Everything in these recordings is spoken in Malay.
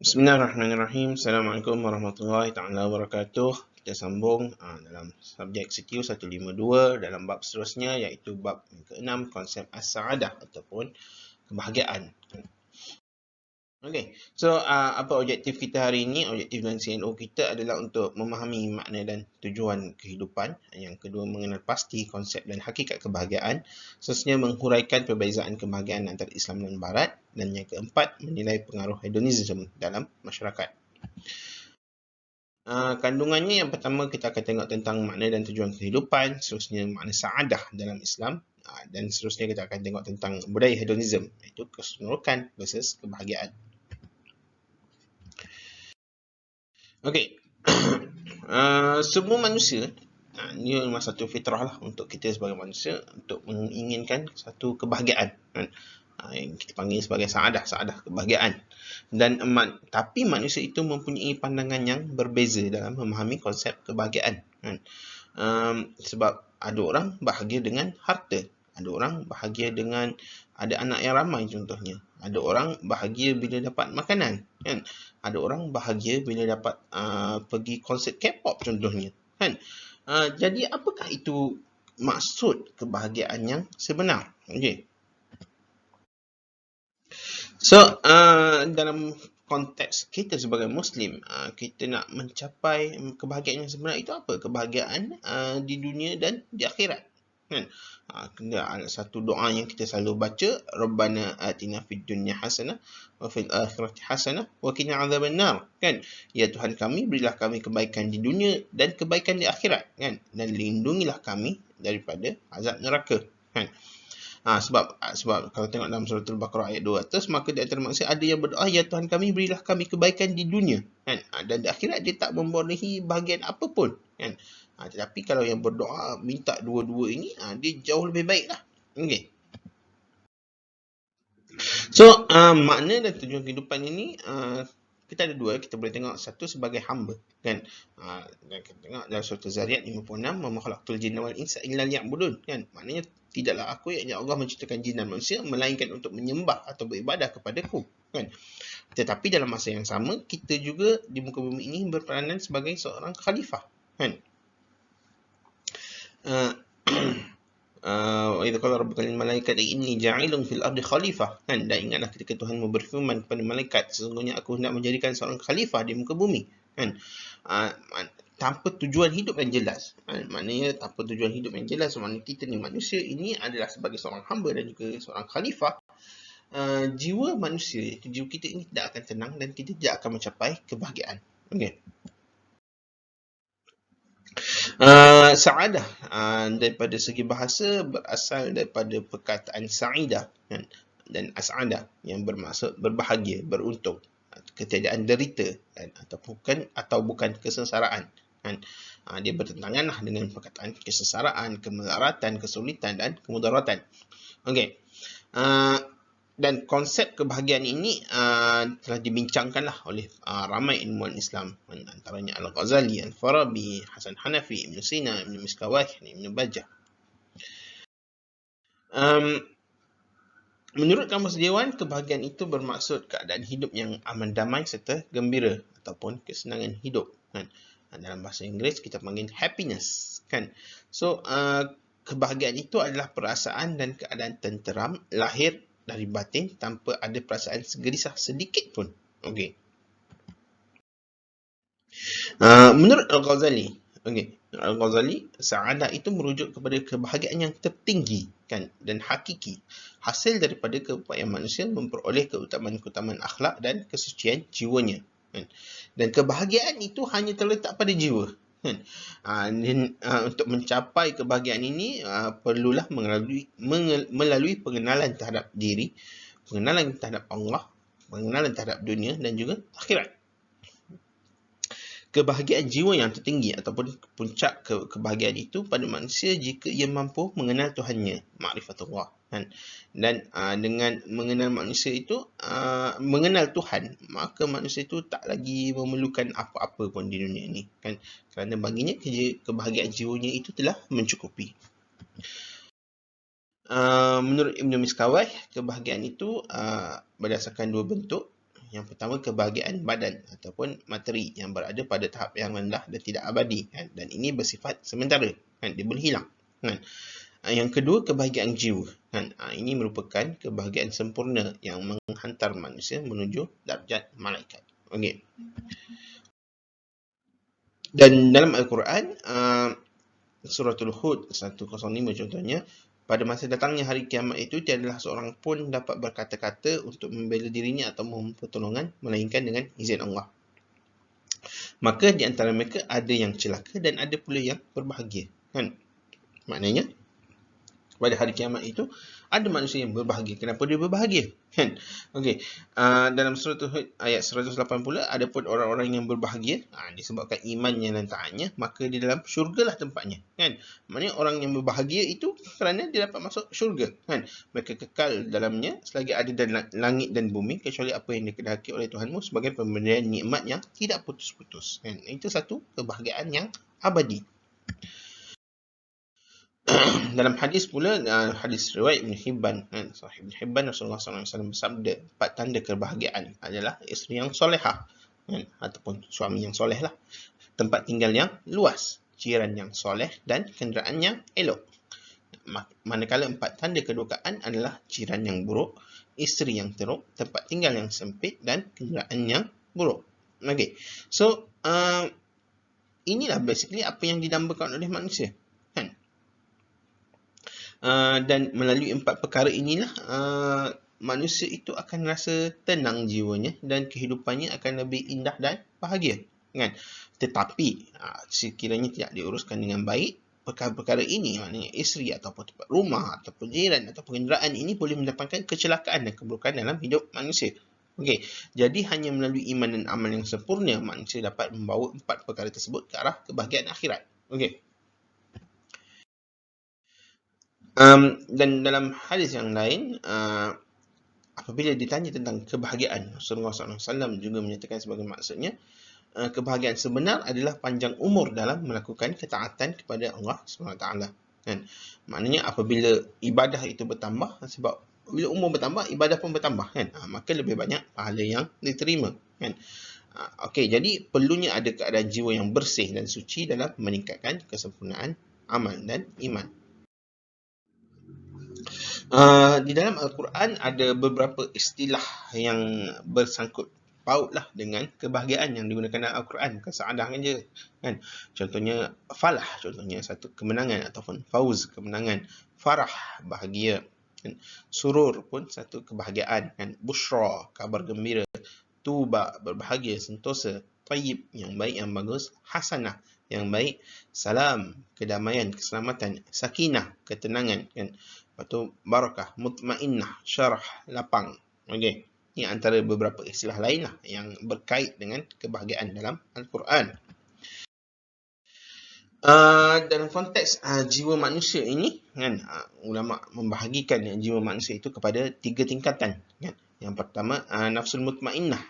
Bismillahirrahmanirrahim. Assalamualaikum warahmatullahi taala wabarakatuh. Kita sambung dalam subjek CQ 152 dalam bab seterusnya, iaitu bab yang ke-6, konsep as-sa'adah ataupun kebahagiaan. Okey. So apa objektif kita hari ini? Objektif dan CNO kita adalah untuk memahami makna dan tujuan kehidupan. Yang kedua, mengenal pasti konsep dan hakikat kebahagiaan. Seterusnya, menghuraikan perbezaan kebahagiaan antara Islam dan Barat. Dan yang keempat, menilai pengaruh hedonisme dalam masyarakat. Kandungannya, yang pertama kita akan tengok tentang makna dan tujuan kehidupan, seterusnya makna sa'adah dalam Islam, dan seterusnya kita akan tengok tentang budaya hedonisme, iaitu keseronokan versus kebahagiaan. Okey. Semua manusia, ini memang satu fitrah lah untuk kita sebagai manusia, untuk menginginkan satu kebahagiaan, kan? Yang kita panggil sebagai sa'adah kebahagiaan. Tapi manusia itu mempunyai pandangan yang berbeza dalam memahami konsep kebahagiaan, kan? Sebab ada orang bahagia dengan harta, ada orang bahagia dengan ada anak yang ramai contohnya, ada orang bahagia bila dapat makanan, kan? Ada orang bahagia bila dapat pergi konsert K-pop contohnya, kan? Jadi apakah itu maksud kebahagiaan yang sebenar? Okey. So, dalam konteks kita sebagai Muslim, kita nak mencapai kebahagiaan yang sebenar itu apa? Kebahagiaan di dunia dan di akhirat, kan? Kena ada satu doa yang kita selalu baca, Rabbana atina fid dunya hasanah wa fil akhirati hasanah wa qina adzabannar, kan? Ya Tuhan kami, berilah kami kebaikan di dunia dan kebaikan di akhirat, kan? Dan lindungilah kami daripada azab neraka, kan? Sebab kalau tengok dalam surah Al-Baqarah ayat 200, maka di antara manusia ada yang berdoa, ya Tuhan kami, berilah kami kebaikan di dunia, kan? Dan di akhirat dia tak membolehi bahagian apapun, kan? Tetapi kalau yang berdoa minta dua-dua ini, dia jauh lebih baik lah. Okay. So, makna dan tujuan kehidupan ini, kita ada dua. Kita boleh tengok satu sebagai hamba, kan? Dan kita tengok dalam surah Az-Zariyat 56, "Wa ma khalaqtul jinna wal insa illa liya'budun", kan? Maknanya tidaklah aku, yakni Allah, menciptakan jin dan manusia melainkan untuk menyembah atau beribadah kepadaku, kan? Tetapi dalam masa yang sama, kita juga di muka bumi ini berperanan sebagai seorang khalifah, kan? Idza qala rabbuka lil malaikati inni ja'ilun fil ardi khalifah, kan? Dan ingatlah ketika Tuhan berfirman kepada malaikat, sesungguhnya aku hendak menjadikan seorang khalifah di muka bumi, kan? Tanpa tujuan hidup yang jelas, maknanya tanpa tujuan hidup yang jelas, maknanya kita ni manusia ini adalah sebagai seorang hamba dan juga seorang khalifah. Jiwa manusia, jiwa kita ini tidak akan tenang dan kita tidak akan mencapai kebahagiaan. Okay. Sa'adah daripada segi bahasa berasal daripada perkataan sa'idah, kan? Dan as'adah yang bermaksud berbahagia, beruntung, ketiadaan derita, kan? Atau bukan kesengsaraan, kan? Dia bertentangan lah dengan perkataan kesengsaraan, kemelaratan, kesulitan dan kemudaratan. Okey. Dan konsep kebahagiaan ini telah dibincangkanlah oleh ramai ilmuwan Islam, antaranya Al-Ghazali, Al-Farabi, Hasan Hanafi, Ibn Sina, Ibn Miskawayh, Ibn Bajjah. Menurut Kamus Dewan, kebahagiaan itu bermaksud keadaan hidup yang aman damai serta gembira ataupun kesenangan hidup, kan? Dalam bahasa Inggeris kita panggil happiness, kan? So, kebahagiaan itu adalah perasaan dan keadaan tenteram, lahir dari batin tanpa ada perasaan segelisah sedikit pun. Okey. Menurut Al-Ghazali, Al-Ghazali, sa'adah itu merujuk kepada kebahagiaan yang tertinggi, kan? Dan hakiki, hasil daripada keupayaan manusia memperoleh keutamaan-keutamaan akhlak dan kesucian jiwanya, kan? Dan kebahagiaan itu hanya terletak pada jiwa, kan? Untuk mencapai kebahagiaan ini perlulah melalui pengenalan terhadap diri, pengenalan terhadap Allah, pengenalan terhadap dunia dan juga akhirat. Kebahagiaan jiwa yang tertinggi ataupun puncak kebahagiaan itu pada manusia jika ia mampu mengenal Tuhannya, ma'rifatullah, kan? Dan dengan mengenal manusia itu, mengenal Tuhan, maka manusia itu tak lagi memerlukan apa-apa pun di dunia ini, kan? Kerana baginya kebahagiaan jiwanya itu telah mencukupi. Menurut Ibn Miskawayh, kebahagiaan itu berdasarkan dua bentuk, Yang pertama, kebahagiaan badan ataupun materi yang berada pada tahap yang rendah dan tidak abadi, kan? Dan ini bersifat sementara, kan? Dia boleh hilang, kan? Yang kedua, kebahagiaan jiwa, kan? Ini merupakan kebahagiaan sempurna yang menghantar manusia menuju darjat malaikat. Okey. Dan dalam Al-Quran, Suratul Hud 105 contohnya, pada masa datangnya hari kiamat itu, tiadalah seorang pun dapat berkata-kata untuk membela dirinya atau memohon pertolongan, melainkan dengan izin Allah. Maka di antara mereka ada yang celaka dan ada pula yang berbahagia, kan? Maknanya, pada hari kiamat itu ada manusia yang berbahagia. Kenapa dia berbahagia? Kan? Okey. Dalam surah Hud ayat 108 pula, ada pun orang-orang yang berbahagia disebabkan imannya dan taatnya, maka di dalam syurgalah tempatnya, kan? Maknanya orang yang berbahagia itu kerana dia dapat masuk syurga, kan? Mereka kekal dalamnya selagi ada dalam langit dan bumi, kecuali apa yang dikehendaki oleh Tuhanmu sebagai pemberian nikmat yang tidak putus-putus, kan? Itu satu kebahagiaan yang abadi. Dalam hadis pula, hadis riwayat Ibn Hibban, kan? Sahih Ibn Hibban, Rasulullah SAW bersabda, 4 tanda kebahagiaan adalah isteri yang solehah, kan? Ataupun suami yang soleh lah, tempat tinggal yang luas, jiran yang soleh dan kenderaan yang elok. Manakala 4 tanda kedukaan adalah jiran yang buruk, isteri yang teruk, tempat tinggal yang sempit dan kenderaan yang buruk. Okay. So, inilah basically apa yang didambakan oleh manusia, kan? Dan melalui 4 perkara inilah manusia itu akan rasa tenang jiwanya dan kehidupannya akan lebih indah dan bahagia, kan? Tetapi sekiranya tidak diuruskan dengan baik, perkara-perkara ini, maknanya isteri ataupun tempat rumah ataupun jiran ataupun kenderaan ini boleh mendatangkan kecelakaan dan keburukan dalam hidup manusia. Okey, jadi hanya melalui iman dan amal yang sempurna manusia dapat membawa 4 perkara tersebut ke arah kebahagiaan akhirat. Okey. Dan dalam hadis yang lain, apabila ditanya tentang kebahagiaan, Rasulullah SAW juga menyatakan sebagai maksudnya, kebahagiaan sebenar adalah panjang umur dalam melakukan ketaatan kepada Allah SWT. Kan? Maknanya apabila ibadah itu bertambah, sebab bila umur bertambah, ibadah pun bertambah, kan? Maka lebih banyak pahala yang diterima, kan? Okey, jadi perlunya ada keadaan jiwa yang bersih dan suci dalam meningkatkan kesempurnaan amal dan iman. Di dalam Al-Quran ada beberapa istilah yang bersangkut pautlah dengan kebahagiaan yang digunakan dalam Al-Quran, bukan saadah saja, kan? Contohnya falah, contohnya satu kemenangan, ataupun fauz, kemenangan, farah, bahagia, kan? Surur pun satu kebahagiaan, kan? Bushra, kabar gembira, tuba, berbahagia, sentosa, tayyib, yang baik, yang bagus, hasanah, yang baik, salam, kedamaian, keselamatan, sakinah, ketenangan, kan? Lepas tu barakah, mutmainnah, syarah, lapang. Okey. Ini antara beberapa istilah lain lah yang berkait dengan kebahagiaan dalam Al-Quran. Dalam konteks jiwa manusia ini, kan, ulama membahagikan jiwa manusia itu kepada 3 tingkatan, kan? Yang pertama, nafsul mutmainnah,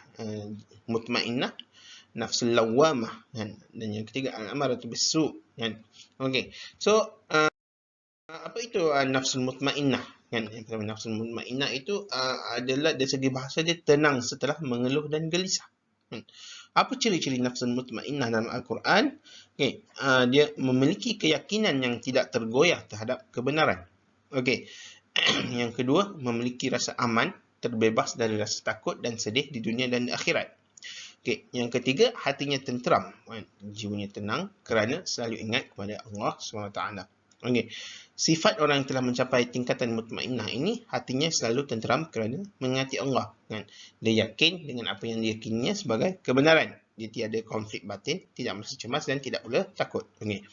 nafsul lawamah, kan? Dan yang ketiga, al-amaratu bis-su', kan? Okey. So, apa itu nafsul mutmainnah, kan? Yang pertama, nafsul mutmainnah itu adalah dari segi bahasa dia tenang setelah mengeluh dan gelisah. Apa ciri-ciri nafsul mutmainnah dalam Al-Quran? Okay. Dia memiliki keyakinan yang tidak tergoyah terhadap kebenaran. Okey. Yang kedua, memiliki rasa aman, terbebas dari rasa takut dan sedih di dunia dan di akhirat. Okey. Yang ketiga, hatinya tenteram, jiwanya tenang kerana selalu ingat kepada Allah SWT. Okey. Sifat orang yang telah mencapai tingkatan mutmainnah ini, hatinya selalu tenteram kerana mengingati Allah, kan? Dia yakin dengan apa yang diyakininya sebagai kebenaran. Dia tiada konflik batin, tidak merasa cemas dan tidak pula takut. Okey.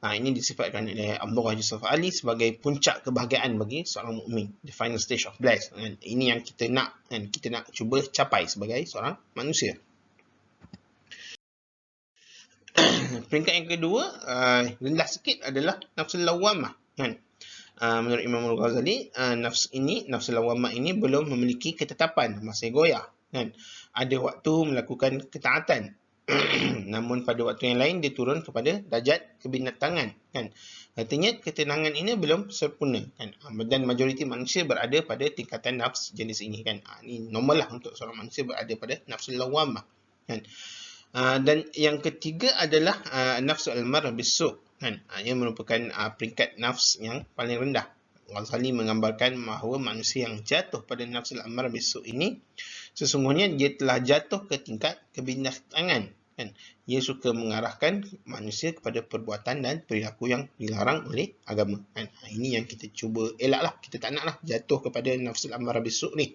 Ini disifatkan oleh Abdullah Yusuf Ali sebagai puncak kebahagiaan bagi seorang mukmin, the final stage of bliss. Ini yang kita nak, kan? Kita nak cuba capai sebagai seorang manusia. Peringkat yang kedua, rendah sikit adalah nafsul lawamah, kan? Menurut Imam Al-Ghazali, nafsul lawamah ini belum memiliki ketetapan, masih goyah, kan? Ada waktu melakukan ketaatan, Namun pada waktu yang lain dia turun kepada darjat kebinatangan, kan. Artinya ketenangan ini belum sempurna, kan. Dan majoriti manusia berada pada tingkatan nafs jenis ini, kan. Ini normal lah untuk seorang manusia berada pada nafsul lawamah, kan. Dan yang ketiga adalah nafsu al-marah bisu', kan. Ia merupakan peringkat nafs yang paling rendah. Ghazali menggambarkan bahawa manusia yang jatuh pada nafsu al-marah bisu' ini sesungguhnya dia telah jatuh ke tingkat kebinatangan, kan. Ia suka mengarahkan manusia kepada perbuatan dan perilaku yang dilarang oleh agama, kan. Ini yang kita cuba elaklah, kita tak naklah jatuh kepada nafsu al-marah bisu' ni.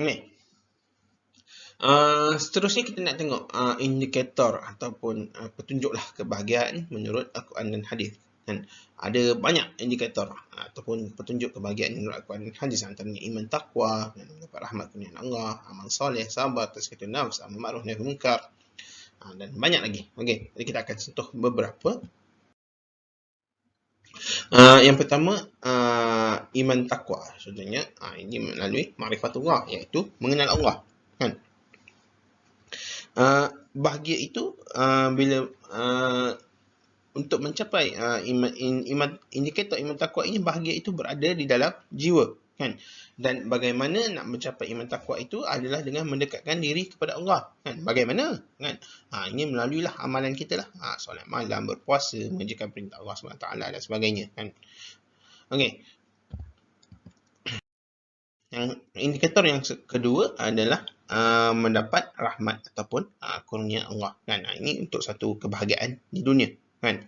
Ni. Seterusnya kita nak tengok indikator ataupun petunjuklah kebahagiaan menurut Al-Quran dan Hadis, kan. Ada banyak indikator ataupun petunjuk kebahagiaan menurut Al-Quran dan Hadis, antaranya iman taqwa, mendapat rahmat kurniaan Allah, amal soleh, sabar, tazkiyatun nafs, amar ma'ruf nahi munkar, dan banyak lagi. Okey, jadi kita akan sentuh beberapa. Yang pertama, iman taqwa. Contohnya ini melalui ma'rifatullah, iaitu mengenal Allah, kan. Bahagia itu bila untuk mencapai indikator iman takwa ini, bahagia itu berada di dalam jiwa, kan. Dan bagaimana nak mencapai iman takwa itu adalah dengan mendekatkan diri kepada Allah, kan. Bagaimana, kan? Ini melalui lah amalan kita lah, solat malam, berpuasa, mengerjakan perintah Allah SWT dan sebagainya, kan. Okey. Indikator yang kedua adalah mendapat rahmat ataupun kurnia Allah, kan. Ini untuk satu kebahagiaan di dunia, kan.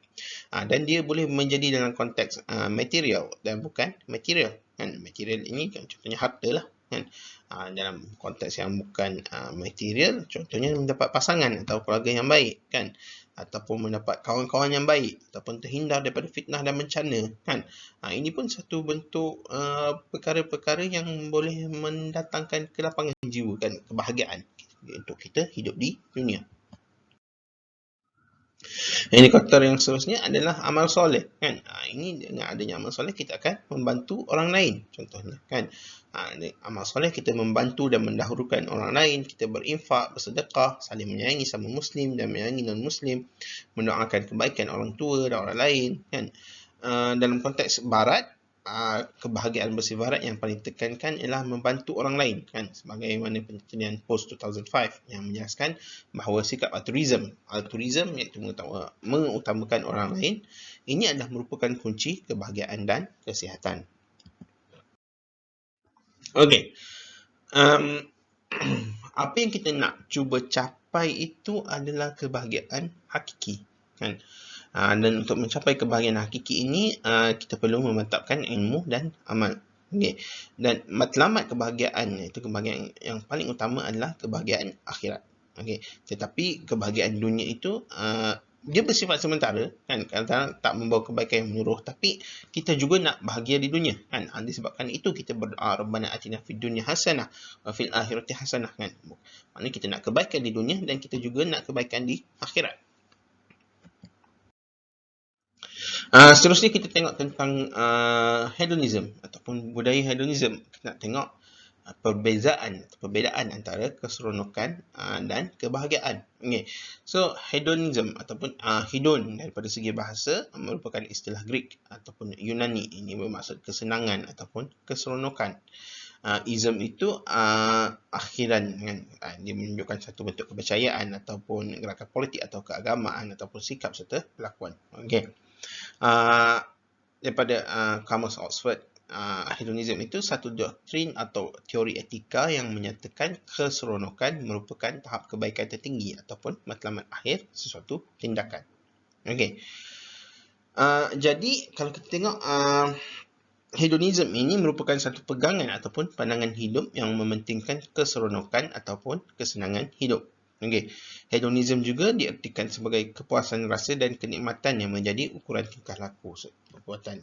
Dan dia boleh menjadi dalam konteks material dan bukan material, kan. Material ini kan contohnya harta lah, kan. Dalam konteks yang bukan material, contohnya mendapat pasangan atau keluarga yang baik, kan, ataupun mendapat kawan-kawan yang baik, ataupun terhindar daripada fitnah dan bencana, kan. Ini pun satu bentuk perkara-perkara yang boleh mendatangkan kelapangan jiwa, kan, kebahagiaan untuk kita hidup di dunia. Indikator yang seterusnya adalah amal soleh, kan. Ini dengan adanya amal soleh kita akan membantu orang lain, contohnya, kan. Amal soleh kita membantu dan mendahulukan orang lain, kita berinfak, bersedekah, saling menyayangi sama muslim dan menyayangi non-muslim, mendoakan kebaikan orang tua dan orang lain, kan. Dalam konteks barat, kebahagiaan bersifat barat yang paling ditekankan ialah membantu orang lain, kan, sebagaimana penelitian post 2005 yang menjelaskan bahawa sikap altruism iaitu mengutamakan orang lain, ini adalah merupakan kunci kebahagiaan dan kesihatan. Okey. Apa yang kita nak cuba capai itu adalah kebahagiaan hakiki, kan. Dan untuk mencapai kebahagiaan hakiki ini, kita perlu memantapkan ilmu dan amal. Okay. Dan matlamat kebahagiaan, iaitu kebahagiaan yang paling utama adalah kebahagiaan akhirat. Okay. Tetapi kebahagiaan dunia itu dia bersifat sementara, kan. Kadang-kadang tak membawa kebaikan yang menyeluruh, tapi kita juga nak bahagia di dunia, kan. Disebabkan itu kita berdoa Rabbana atina fid dunya hasanah wa fil akhirati hasanah, kan. Maknanya kita nak kebaikan di dunia dan kita juga nak kebaikan di akhirat. Seterusnya kita tengok tentang hedonism ataupun budaya hedonism. Kita nak tengok perbezaan antara keseronokan dan kebahagiaan. Okay. So hedonism ataupun hedon daripada segi bahasa merupakan istilah Greek ataupun Yunani. Ini bermaksud kesenangan ataupun keseronokan. Ism itu akhiran, kan. Dia menunjukkan satu bentuk kepercayaan ataupun gerakan politik atau keagamaan ataupun sikap serta perlakuan. Okay. Daripada Kamus Oxford, hedonism itu satu doktrin atau teori etika yang menyatakan keseronokan merupakan tahap kebaikan tertinggi ataupun matlamat akhir sesuatu tindakan. Okey. Jadi kalau kita tengok hedonism ini merupakan satu pegangan ataupun pandangan hidup yang mementingkan keseronokan ataupun kesenangan hidup. Okay. Hedonism juga diartikan sebagai kepuasan rasa dan kenikmatan yang menjadi ukuran tingkah laku perbuatan.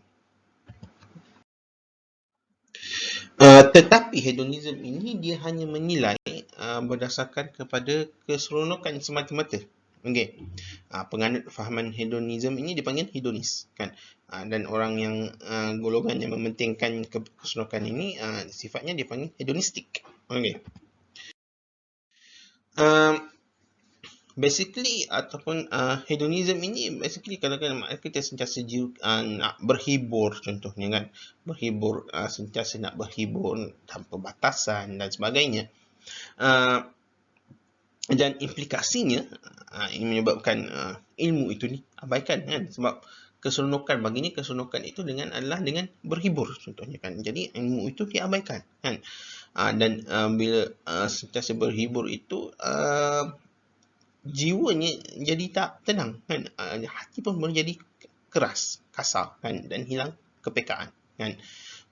Tetapi hedonism ini dia hanya menilai berdasarkan kepada keseronokan semata-mata. Okay. Penganut fahaman hedonism ini dipanggil hedonis, kan. Dan orang yang golongan yang mementingkan keseronokan ini sifatnya dipanggil hedonistik. Okay. Basically ataupun hedonism ini basically kadang-kadang kita sentiasa nak berhibur, contohnya kan, berhibur, sentiasa nak berhibur tanpa batasan dan sebagainya. Dan implikasinya ini menyebabkan ilmu itu diabaikan kan, sebab keseronokan, baginya keseronokan itu adalah dengan berhibur, contohnya kan. Jadi ilmu itu diabaikan kan. Dan bila sentiasa berhibur itu jiwanya jadi tak tenang kan, hati pun boleh jadi keras, kasar kan, dan hilang kepekaan kan.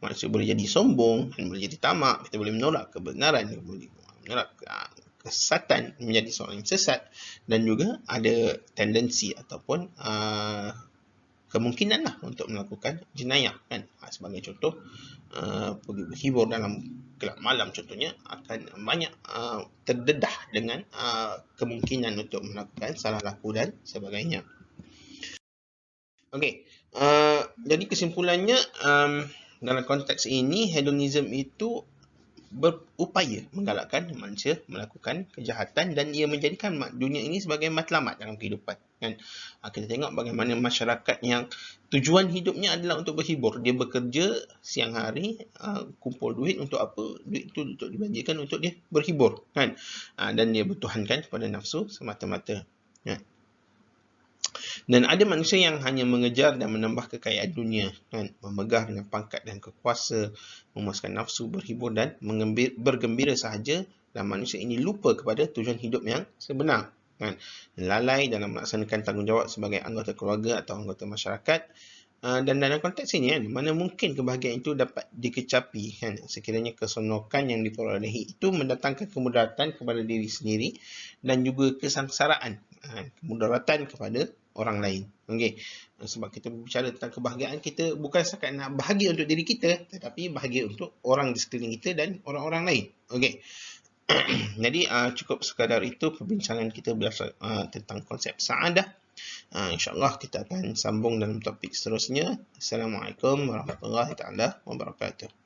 Manusia boleh jadi sombong, boleh jadi tamak, kita boleh menolak kebenaran, boleh menolak kesesatan, menjadi seorang yang sesat, dan juga ada tendensi ataupun kemungkinan lah untuk melakukan jenayah kan. Sebagai contoh, pergi berhibur dalam gelap malam contohnya akan banyak terdedah dengan kemungkinan untuk melakukan salah laku dan sebagainya. Okey, jadi kesimpulannya dalam konteks ini hedonism itu berupaya menggalakkan manusia melakukan kejahatan dan ia menjadikan dunia ini sebagai matlamat dalam kehidupan kan. Kita tengok bagaimana masyarakat yang tujuan hidupnya adalah untuk berhibur, dia bekerja siang hari, kumpul duit untuk apa? Duit itu untuk dibelanjakan untuk dia berhibur kan. Dan dia bertuhankan kepada nafsu semata-mata kan. Dan ada manusia yang hanya mengejar dan menambah kekayaan dunia kan, memegah dengan pangkat dan kekuasa, memuaskan nafsu, berhibur dan bergembira sahaja, dan manusia ini lupa kepada tujuan hidup yang sebenar kan, lalai dalam melaksanakan tanggungjawab sebagai anggota keluarga atau anggota masyarakat. Dan dalam konteks ini kan, mana mungkin kebahagiaan itu dapat dikecapi kan, sekiranya keseronokan yang diperolehi itu mendatangkan kemudaratan kepada diri sendiri dan juga kesengsaraan, kemudaratan kepada orang lain. Okey. Sebab kita berbicara tentang kebahagiaan, kita bukan setakat nak bahagia untuk diri kita, tetapi bahagia untuk orang di sekeliling kita dan orang-orang lain. Okey. Jadi cukup sekadar itu perbincangan kita tentang konsep saadah. InsyaAllah kita akan sambung dalam topik seterusnya. Assalamualaikum warahmatullahi wabarakatuh.